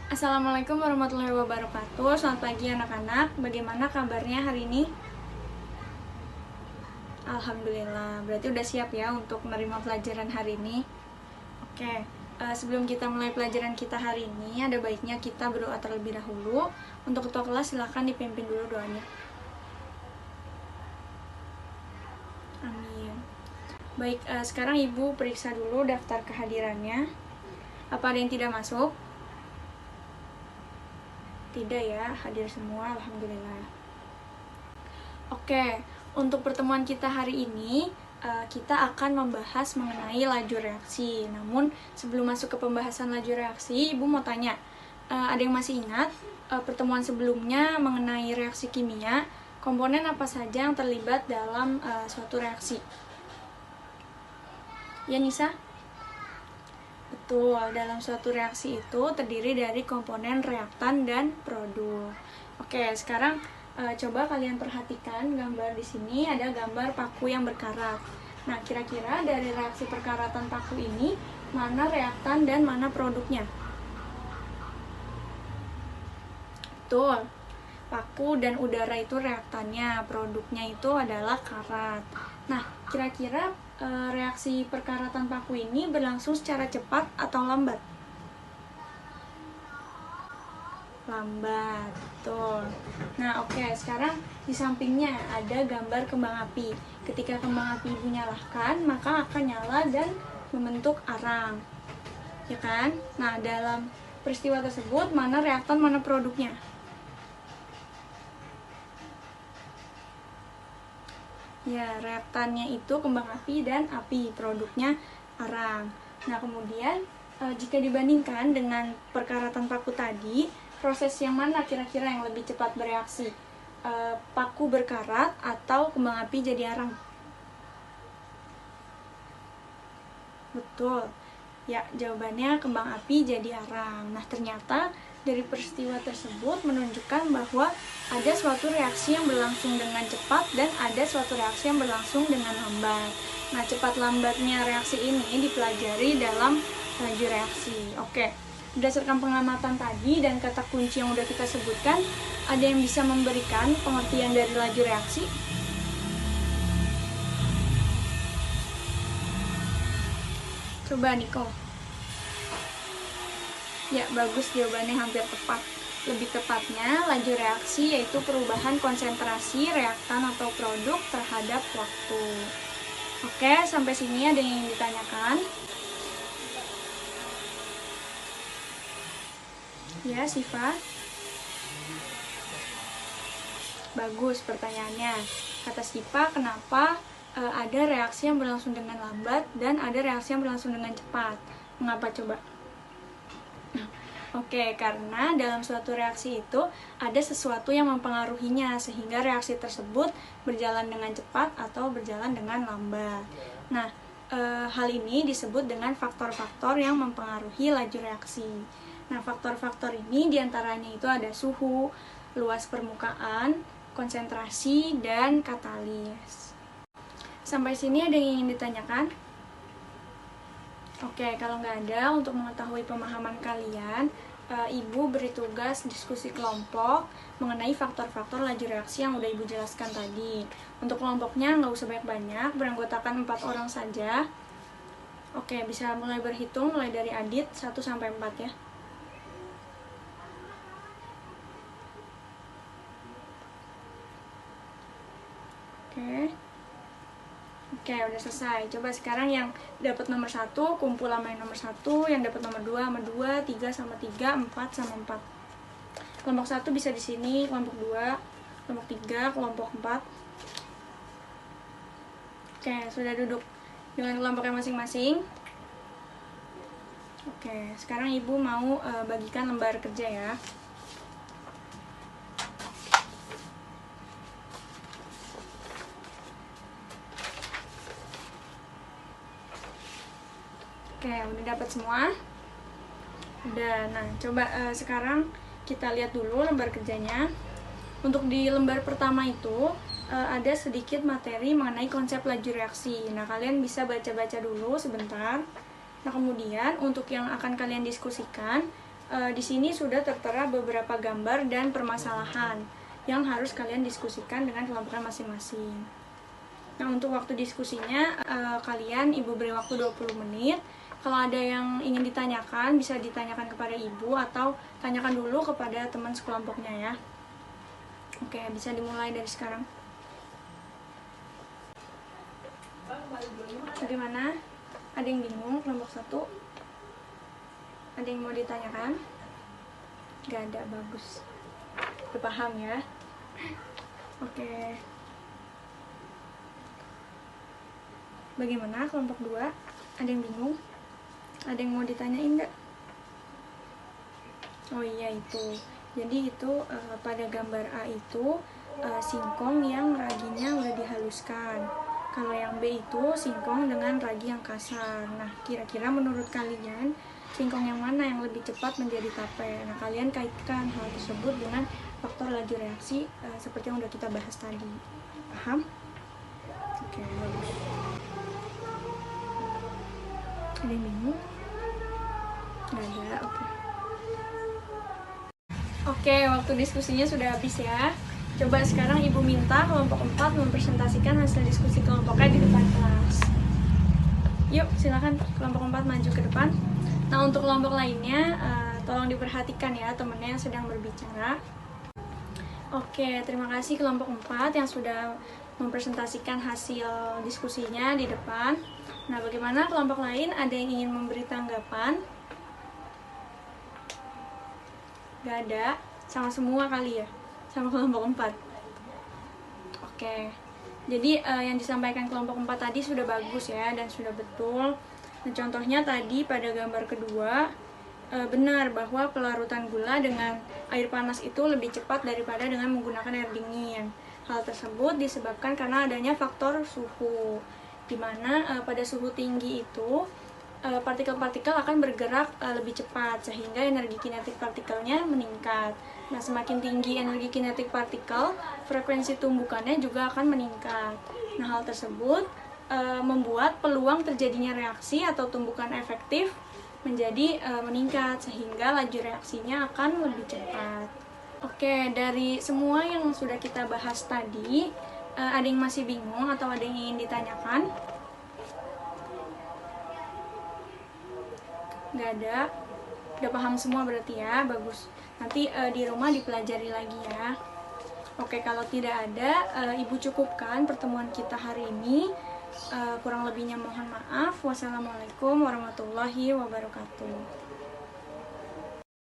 Assalamualaikum warahmatullahi wabarakatuh. Selamat pagi anak-anak. Bagaimana kabarnya hari ini? Alhamdulillah. Berarti udah siap ya untuk menerima pelajaran hari ini. Oke. Sebelum kita mulai pelajaran kita hari ini, ada baiknya kita berdoa terlebih dahulu. Untuk ketua kelas silahkan dipimpin dulu doanya. Amin. Baik, sekarang Ibu periksa dulu daftar kehadirannya. Apa ada yang tidak masuk? Tidak ya, hadir semua, alhamdulillah. Oke, untuk pertemuan kita hari ini, kita akan membahas mengenai laju reaksi. Namun, sebelum masuk ke pembahasan laju reaksi, Ibu mau tanya, ada yang masih ingat pertemuan sebelumnya mengenai reaksi kimia, komponen apa saja yang terlibat dalam suatu reaksi? Ya, Nisa? Betul, dalam suatu reaksi itu terdiri dari komponen reaktan dan produk. Oke, sekarang coba kalian perhatikan gambar di sini, ada gambar paku yang berkarat. Nah, kira-kira dari reaksi perkaratan paku ini, mana reaktan dan mana produknya? Betul, paku dan udara itu reaktannya, produknya itu adalah karat. Nah, kira-kira reaksi perkaratan paku ini berlangsung secara cepat atau lambat? Lambat, betul. Nah, oke, sekarang di sampingnya ada gambar kembang api. Ketika kembang api Ibu nyalakan, maka akan nyala dan membentuk arang. Ya kan? Nah, dalam peristiwa tersebut, mana reaktan, mana produknya? Ya, reaktannya itu kembang api dan api, produknya arang. Nah, kemudian jika dibandingkan dengan perkaratan paku tadi, proses yang mana kira-kira yang lebih cepat bereaksi? Paku berkarat atau kembang api jadi arang? Betul. Ya, jawabannya kembang api jadi arang. Nah, ternyata dari peristiwa tersebut menunjukkan bahwa ada suatu reaksi yang berlangsung dengan cepat dan ada suatu reaksi yang berlangsung dengan lambat. Nah, cepat lambatnya reaksi ini dipelajari dalam laju reaksi. Oke, berdasarkan pengamatan tadi dan kata kunci yang udah kita sebutkan, ada yang bisa memberikan pengertian dari laju reaksi? Coba Niko. Ya, bagus, jawabannya hampir tepat. Lebih tepatnya, laju reaksi yaitu perubahan konsentrasi reaktan atau produk terhadap waktu. Oke, sampai sini ada yang ingin ditanyakan? Ya, Siva. Bagus pertanyaannya. Kata Siva, kenapa ada reaksi yang berlangsung dengan lambat dan ada reaksi yang berlangsung dengan cepat? Mengapa coba? Oke, karena dalam suatu reaksi itu ada sesuatu yang mempengaruhinya sehingga reaksi tersebut berjalan dengan cepat atau berjalan dengan lambat. Nah, hal ini disebut dengan faktor-faktor yang mempengaruhi laju reaksi. Nah, faktor-faktor ini diantaranya itu ada suhu, luas permukaan, konsentrasi, dan katalis. Sampai sini ada yang ingin ditanyakan? Oke, kalau nggak ada, untuk mengetahui pemahaman kalian, Ibu beri tugas diskusi kelompok mengenai faktor-faktor laju reaksi yang udah Ibu jelaskan tadi. Untuk kelompoknya nggak usah banyak-banyak, beranggotakan 4 orang saja. Oke, bisa mulai berhitung, mulai dari Adit, 1-4 ya. Oke, udah selesai. Coba sekarang yang dapat nomor 1 kumpul sama yang nomor 1, yang dapat nomor 2 sama 2, 3 sama 3, 4 sama 4. Kelompok 1 bisa di sini, kelompok 2, kelompok 3, kelompok 4. Oke, sudah duduk dengan kelompoknya masing-masing. Oke, sekarang Ibu mau bagikan lembar kerja ya. Oke, udah dapat semua? Udah. Nah, coba sekarang kita lihat dulu lembar kerjanya. Untuk di lembar pertama itu ada sedikit materi mengenai konsep laju reaksi. Nah, kalian bisa baca-baca dulu sebentar. Nah, kemudian untuk yang akan kalian diskusikan, di sini sudah tertera beberapa gambar dan permasalahan yang harus kalian diskusikan dengan kelompoknya masing-masing. Nah, untuk waktu diskusinya, kalian Ibu beri waktu 20 menit. Kalau ada yang ingin ditanyakan, bisa ditanyakan kepada Ibu atau tanyakan dulu kepada teman sekelompoknya ya. Oke, bisa dimulai dari sekarang. Bagaimana? Ada yang bingung kelompok 1? Ada yang mau ditanyakan? Gak ada, bagus. Udah paham ya? Oke. Bagaimana kelompok 2? Ada yang bingung? Ada yang mau ditanyain nggak? Oh iya, itu. Jadi itu pada gambar A itu singkong yang raginya udah dihaluskan. Kalau yang B itu singkong dengan ragi yang kasar. Nah, kira-kira menurut kalian singkong yang mana yang lebih cepat menjadi tape? Nah, kalian kaitkan hal tersebut dengan faktor laju reaksi seperti yang udah kita bahas tadi. Paham? Oke, bagus. Ada yang bingung? Nggak ada, oke. Oke, waktu diskusinya sudah habis ya. Coba sekarang Ibu minta kelompok 4 mempresentasikan hasil diskusi kelompoknya di depan kelas. Yuk, silakan kelompok 4 maju ke depan. Nah, untuk kelompok lainnya, tolong diperhatikan ya temennya yang sedang berbicara. Oke, terima kasih kelompok 4 yang sudah mempresentasikan hasil diskusinya di depan. Nah, bagaimana kelompok lain? Ada yang ingin memberi tanggapan? Gak ada? Sama semua kali ya? Sama kelompok 4. Oke. Jadi yang disampaikan kelompok 4 tadi sudah bagus ya dan sudah betul. Nah, contohnya tadi pada gambar kedua, benar bahwa pelarutan gula dengan air panas itu lebih cepat daripada dengan menggunakan air dingin. Hal tersebut disebabkan karena adanya faktor suhu, di mana pada suhu tinggi itu partikel-partikel akan bergerak lebih cepat sehingga energi kinetik partikelnya meningkat. Nah, semakin tinggi energi kinetik partikel, frekuensi tumbukannya juga akan meningkat. Nah, hal tersebut membuat peluang terjadinya reaksi atau tumbukan efektif menjadi meningkat sehingga laju reaksinya akan lebih cepat. Oke, dari semua yang sudah kita bahas tadi, ada yang masih bingung atau ada yang ingin ditanyakan? Nggak ada? Udah paham semua berarti ya? Bagus. Nanti di rumah dipelajari lagi ya. Oke, kalau tidak ada, Ibu cukupkan pertemuan kita hari ini. Kurang lebihnya mohon maaf. Wassalamualaikum warahmatullahi wabarakatuh.